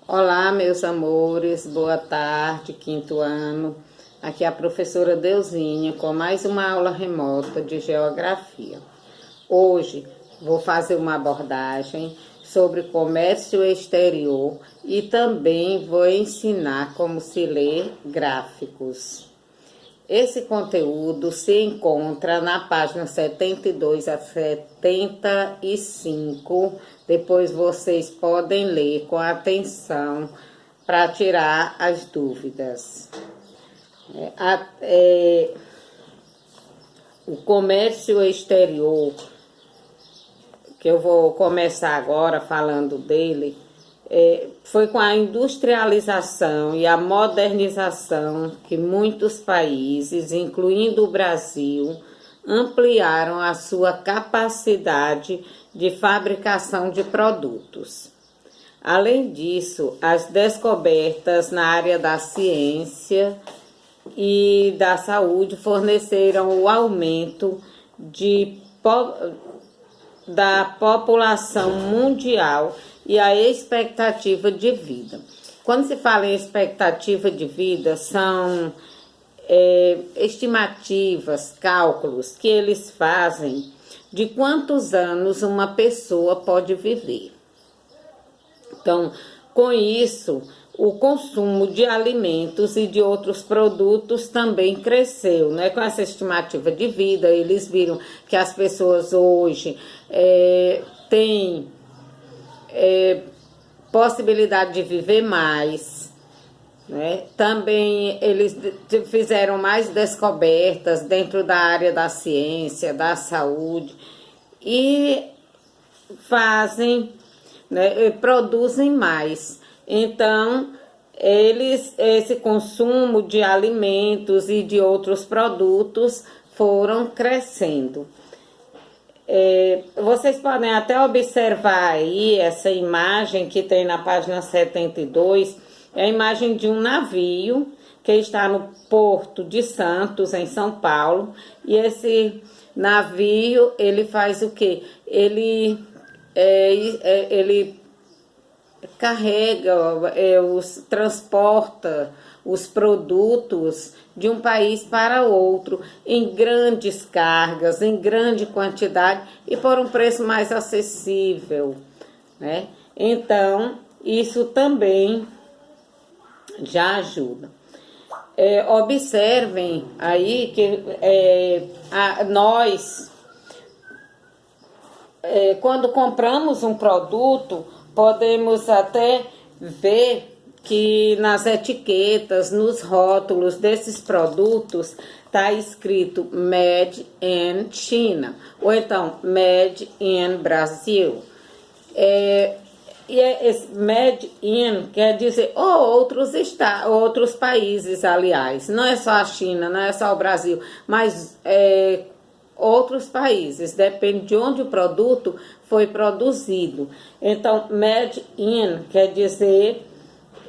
Olá, meus amores, boa tarde, quinto ano. Aqui é a professora Deusinha com mais uma aula remota de geografia. Hoje vou fazer uma abordagem sobre comércio exterior e também vou ensinar como se lê gráficos. Esse conteúdo se encontra na página 72 a 75. Depois vocês podem ler com atenção para tirar as dúvidas. O comércio exterior, que eu vou começar agora falando dele, foi com a industrialização e a modernização que muitos países, incluindo o Brasil, ampliaram a sua capacidade de fabricação de produtos. Além disso, as descobertas na área da ciência e da saúde forneceram o aumento da população mundial e a expectativa de vida. Quando se fala em expectativa de vida, são estimativas, cálculos que eles fazem de quantos anos uma pessoa pode viver. Então, com isso, o consumo de alimentos e de outros produtos também cresceu, né? Com essa estimativa de vida, eles viram que as pessoas hoje têm possibilidade de viver mais, né? Também eles fizeram mais descobertas dentro da área da ciência, da saúde e fazem, né, produzem mais. Então, esse consumo de alimentos e de outros produtos foram crescendo. Vocês podem até observar aí essa imagem que tem na página 72, é a imagem de um navio que está no Porto de Santos, em São Paulo, e esse navio, ele faz o quê? Ele carrega, transporta os produtos de um país para outro em grandes cargas, em grande quantidade e por um preço mais acessível, né? Então, isso também já ajuda. Observem aí que nós, quando compramos um produto, podemos até ver que nas etiquetas, nos rótulos desses produtos, está escrito Made in China, ou então Made in Brasil. Esse Made in quer dizer outros países, aliás. Não é só a China, não é só o Brasil, mas outros países, depende de onde o produto foi produzido. Então, Made in quer dizer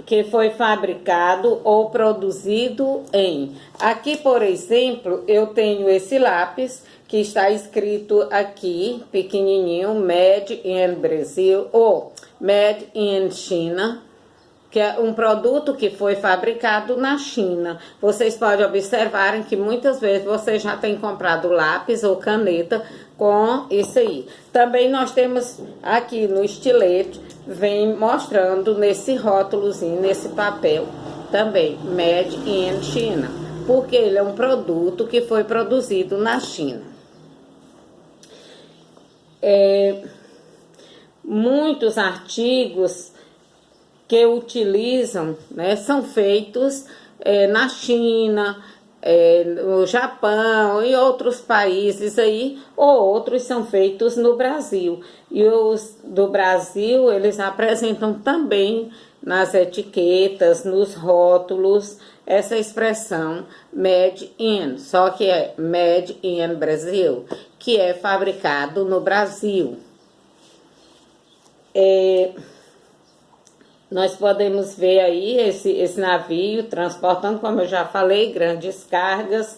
que foi fabricado ou produzido em. Aqui, por exemplo, eu tenho esse lápis que está escrito aqui, pequenininho, Made in Brasil ou Made in China, que é um produto que foi fabricado na China. Vocês podem observarem que muitas vezes vocês já têm comprado lápis ou caneta com isso aí. Também nós temos aqui no estilete, vem mostrando nesse rótulozinho, nesse papel, também Made in China, porque ele é um produto que foi produzido na China. Muitos artigos que utilizam, né, são feitos na China, no Japão e outros países aí, ou outros são feitos no Brasil. E os do Brasil, eles apresentam também nas etiquetas, nos rótulos, essa expressão Made in, só que é Made in Brasil, que é fabricado no Brasil. Nós podemos ver aí esse navio transportando, como eu já falei, grandes cargas,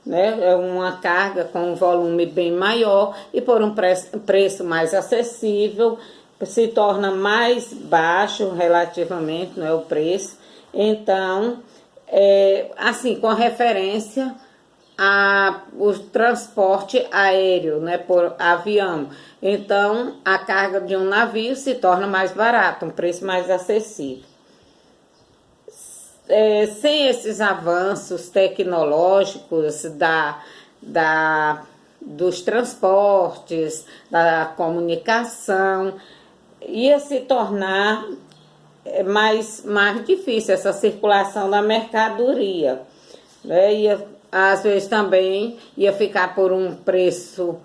né? É uma carga com um volume bem maior e por um preço mais acessível. se torna mais baixo relativamente, não é o preço. Então, assim, com referência o transporte aéreo, né, por avião. Então, a carga de um navio se torna mais barata, um preço mais acessível. Sem esses avanços tecnológicos dos transportes, da comunicação, ia se tornar mais difícil essa circulação da mercadoria, né? Às vezes também ia ficar por um preço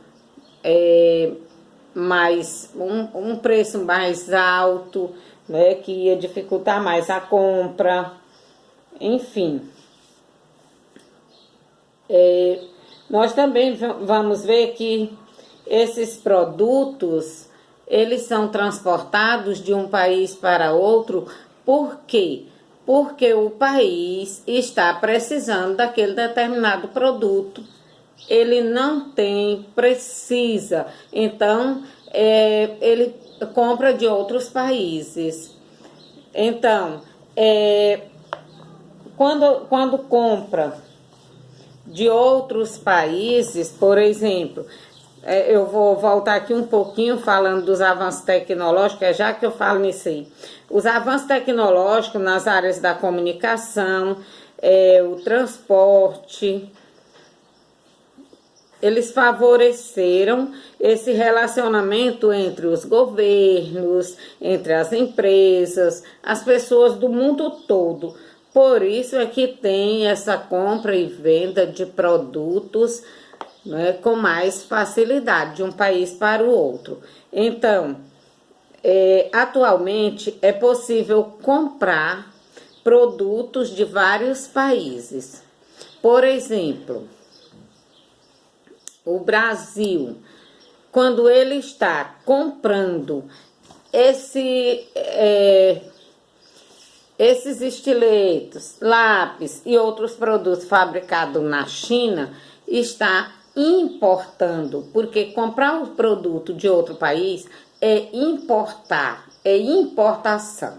um preço mais alto, né? Que ia dificultar mais a compra, enfim. Nós também vamos ver que esses produtos, eles são transportados de um país para outro. Por quê? Porque o país está precisando daquele determinado produto. Ele não tem, precisa. Então, ele compra de outros países. Então, quando compra de outros países, por exemplo, eu vou voltar aqui um pouquinho falando dos avanços tecnológicos, já que eu falo nisso aí. Os avanços tecnológicos nas áreas da comunicação, o transporte, eles favoreceram esse relacionamento entre os governos, entre as empresas, as pessoas do mundo todo. Por isso é que tem essa compra e venda de produtos, né, com mais facilidade de um país para o outro. Então, atualmente é possível comprar produtos de vários países. Por exemplo, o Brasil, quando ele está comprando esses estiletos, lápis e outros produtos fabricados na China, está importando, porque comprar um produto de outro país é importar, é importação.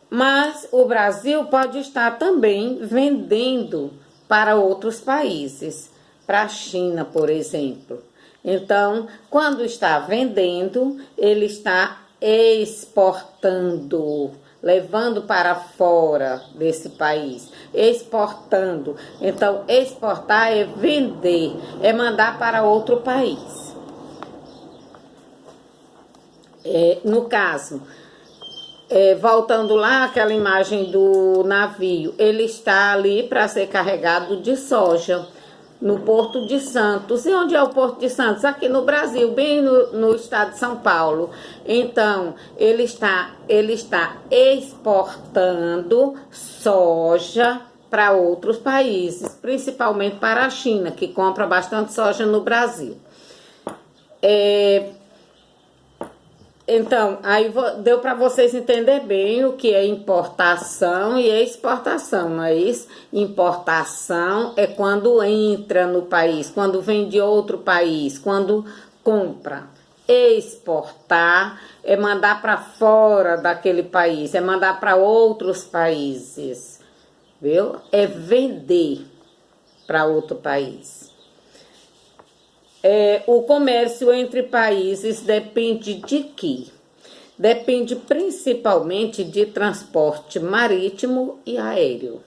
Mas o Brasil pode estar também vendendo para outros países, para a China, por exemplo. Então, quando está vendendo, ele está exportando, levando para fora desse país, exportando. Então, exportar é vender, é mandar para outro país. No caso, voltando lá àquela imagem do navio, ele está ali para ser carregado de soja no Porto de Santos. E onde é o Porto de Santos? Aqui no Brasil, bem no estado de São Paulo. Então, ele está exportando soja para outros países, principalmente para a China, que compra bastante soja no Brasil. Então, aí deu para vocês entenderem bem o que é importação e exportação, não é isso? Importação é quando entra no país, quando vem de outro país, quando compra. Exportar é mandar para fora daquele país, é mandar para outros países, viu? É vender para outro país. O comércio entre países depende de quê? Depende principalmente de transporte marítimo e aéreo,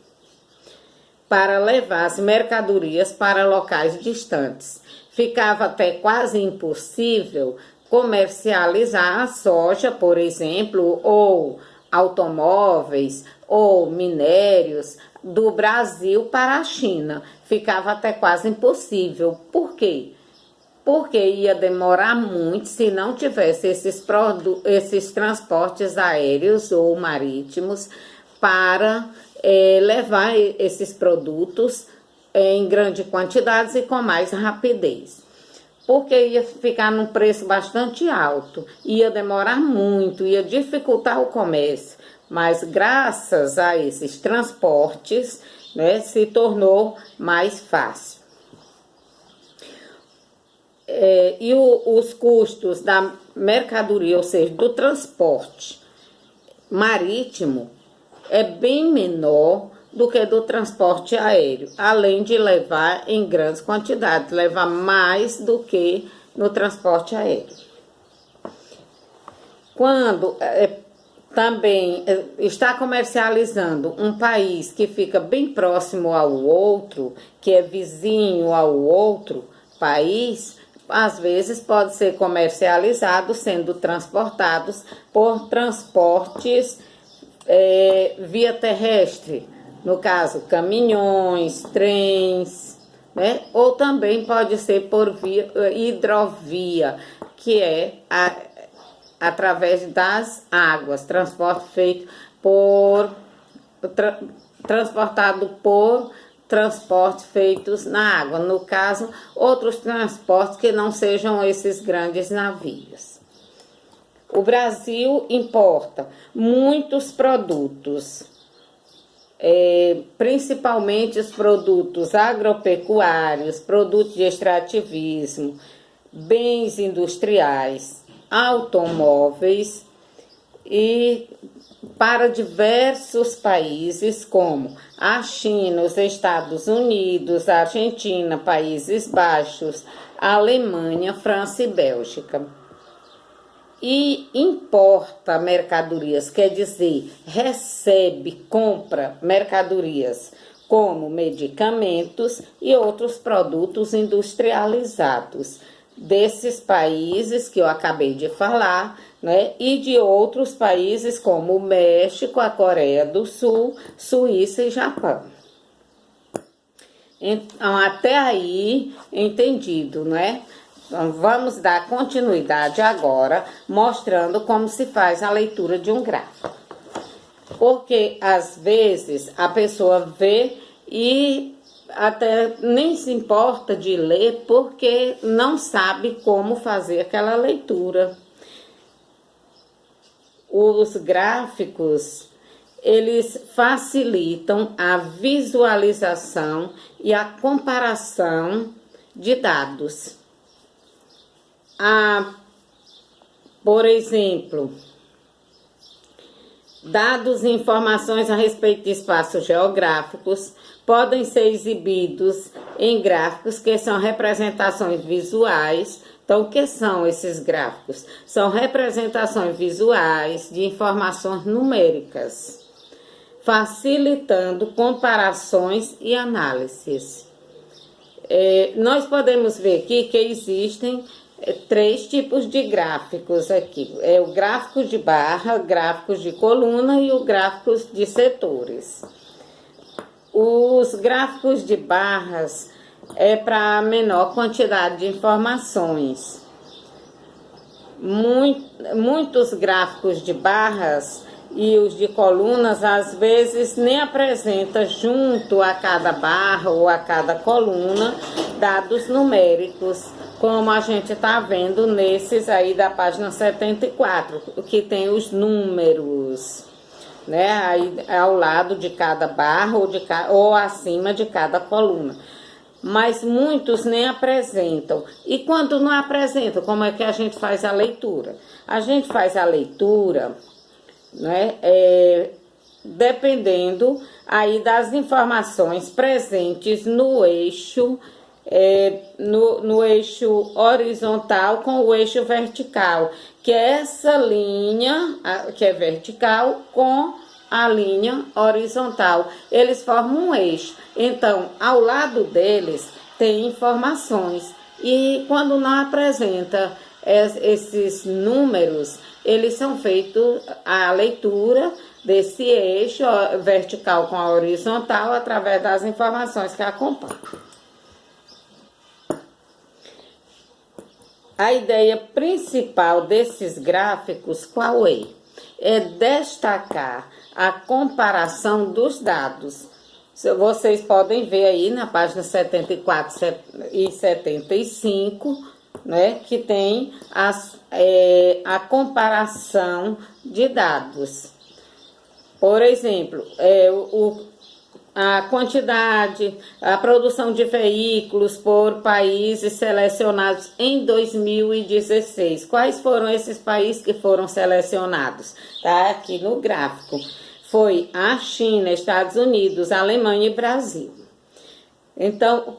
para levar as mercadorias para locais distantes. Ficava até quase impossível comercializar a soja, por exemplo, ou automóveis, ou minérios do Brasil para a China. Ficava até quase impossível. Por quê? Porque ia demorar muito se não tivesse esses transportes aéreos ou marítimos para levar esses produtos em grandes quantidades e com mais rapidez. Porque ia ficar num preço bastante alto, ia demorar muito, ia dificultar o comércio. Mas graças a esses transportes, né, se tornou mais fácil. os custos da mercadoria, ou seja, do transporte marítimo, é bem menor do que do transporte aéreo, além de levar em grandes quantidades, levar mais do que no transporte aéreo. Quando também está comercializando um país que fica bem próximo ao outro, que é vizinho ao outro país, às vezes pode ser comercializado sendo transportados por transportes via terrestre, no caso, caminhões, trens, né? Ou também pode ser por via hidrovia, que é através das águas, transporte feito por transportado por transportes feitos na água, no caso, outros transportes que não sejam esses grandes navios. O Brasil importa muitos produtos, principalmente os produtos agropecuários, produtos de extrativismo, bens industriais, automóveis e para diversos países como a China, os Estados Unidos, a Argentina, Países Baixos, a Alemanha, França e Bélgica. E importa mercadorias, quer dizer, recebe, compra mercadorias como medicamentos e outros produtos industrializados desses países que eu acabei de falar, né? E de outros países como o México, a Coreia do Sul, Suíça e Japão. Então, até aí, entendido, né? Então, vamos dar continuidade agora, mostrando como se faz a leitura de um gráfico. Porque, às vezes, a pessoa vê e até nem se importa de ler, porque não sabe como fazer aquela leitura. Os gráficos, eles facilitam a visualização e a comparação de dados. Por exemplo, dados e informações a respeito de espaços geográficos podem ser exibidos em gráficos que são representações visuais. Então, o que são esses gráficos? São representações visuais de informações numéricas, facilitando comparações e análises. Nós podemos ver aqui que existem três tipos de gráficos aqui. O gráfico de barra, gráficos de coluna e o gráficos de setores. Os gráficos de barras é para menor quantidade de informações. Muitos gráficos de barras e os de colunas, às vezes, nem apresenta junto a cada barra ou a cada coluna dados numéricos, como a gente está vendo nesses aí da página 74, que tem os números, né, aí ao lado de cada barra ou acima de cada coluna. Mas muitos nem apresentam. E quando não apresentam, como é que a gente faz a leitura? A gente faz a leitura, né, dependendo aí das informações presentes no eixo, no eixo horizontal com o eixo vertical, que é essa linha que é vertical com a linha horizontal. Eles formam um eixo. Então, ao lado deles tem informações. E quando não apresenta esses números, eles são feitos a leitura desse eixo vertical com a horizontal através das informações que acompanham. A ideia principal desses gráficos qual é? É destacar a comparação dos dados. Vocês podem ver aí na página 74 e 75, né, que tem a comparação de dados. Por exemplo, a quantidade, a produção de veículos por países selecionados em 2016. Quais foram esses países que foram selecionados? Tá aqui no gráfico. Foi a China, Estados Unidos, Alemanha e Brasil. Então,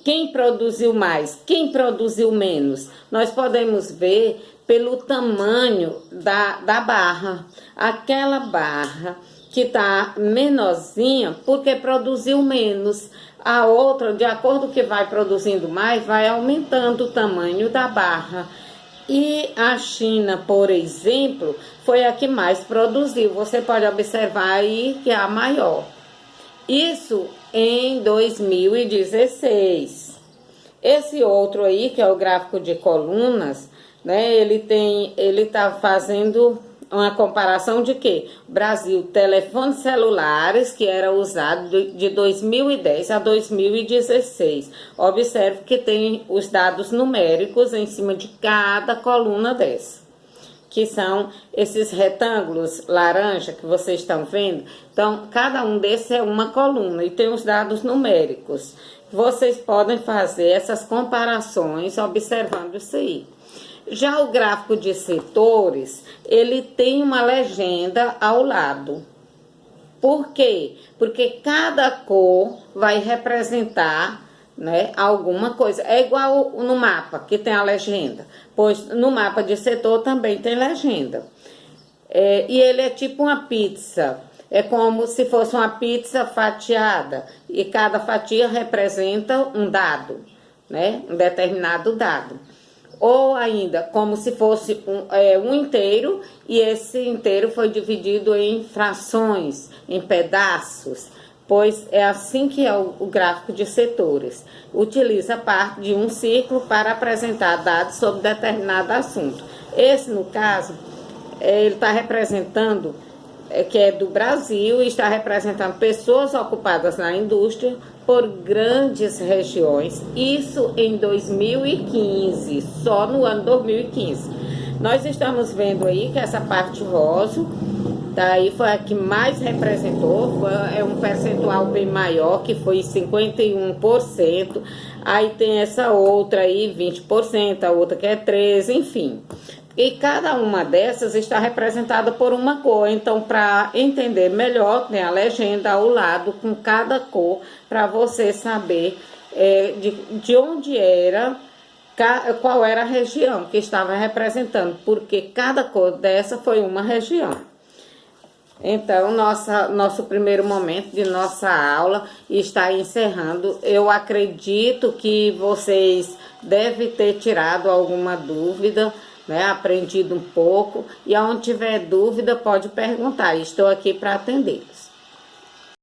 quem produziu mais, quem produziu menos? Nós podemos ver pelo tamanho da barra. Aquela barra que está menorzinha, porque produziu menos. A outra, de acordo com que vai produzindo mais, vai aumentando o tamanho da barra. E a China, por exemplo, foi a que mais produziu. Você pode observar aí que é a maior. Isso em 2016. Esse outro aí, que é o gráfico de colunas, né? Ele tá fazendo uma comparação de quê? Brasil, telefones celulares, que era usado de 2010 a 2016. Observe que tem os dados numéricos em cima de cada coluna dessa, que são esses retângulos laranja que vocês estão vendo. Então, cada um desses é uma coluna e tem os dados numéricos. Vocês podem fazer essas comparações observando isso aí. Já o gráfico de setores, ele tem uma legenda ao lado. Por quê? Porque cada cor vai representar, né, alguma coisa. É igual no mapa, que tem a legenda. Pois no mapa de setor também tem legenda. E ele é tipo uma pizza. É como se fosse uma pizza fatiada. E cada fatia representa um dado, né? Um determinado dado. Ou ainda, como se fosse um inteiro, e esse inteiro foi dividido em frações, em pedaços, pois é assim que é o gráfico de setores. Utiliza parte de um ciclo para apresentar dados sobre determinado assunto. Esse, no caso, ele está representando, que é do Brasil, e está representando pessoas ocupadas na indústria por grandes regiões, isso em 2015, só no ano 2015. Nós estamos vendo aí que essa parte rosa, daí foi a que mais representou, é um percentual bem maior, que foi 51%, aí tem essa outra aí, 20%, a outra que é 13%, enfim. E cada uma dessas está representada por uma cor. Então, para entender melhor, tem a legenda ao lado com cada cor, para você saber de onde era, qual era a região que estava representando, porque cada cor dessa foi uma região. Então, nosso primeiro momento de nossa aula está encerrando. Eu acredito que vocês devem ter tirado alguma dúvida, né, aprendido um pouco, e aonde tiver dúvida pode perguntar, estou aqui para atendê-los.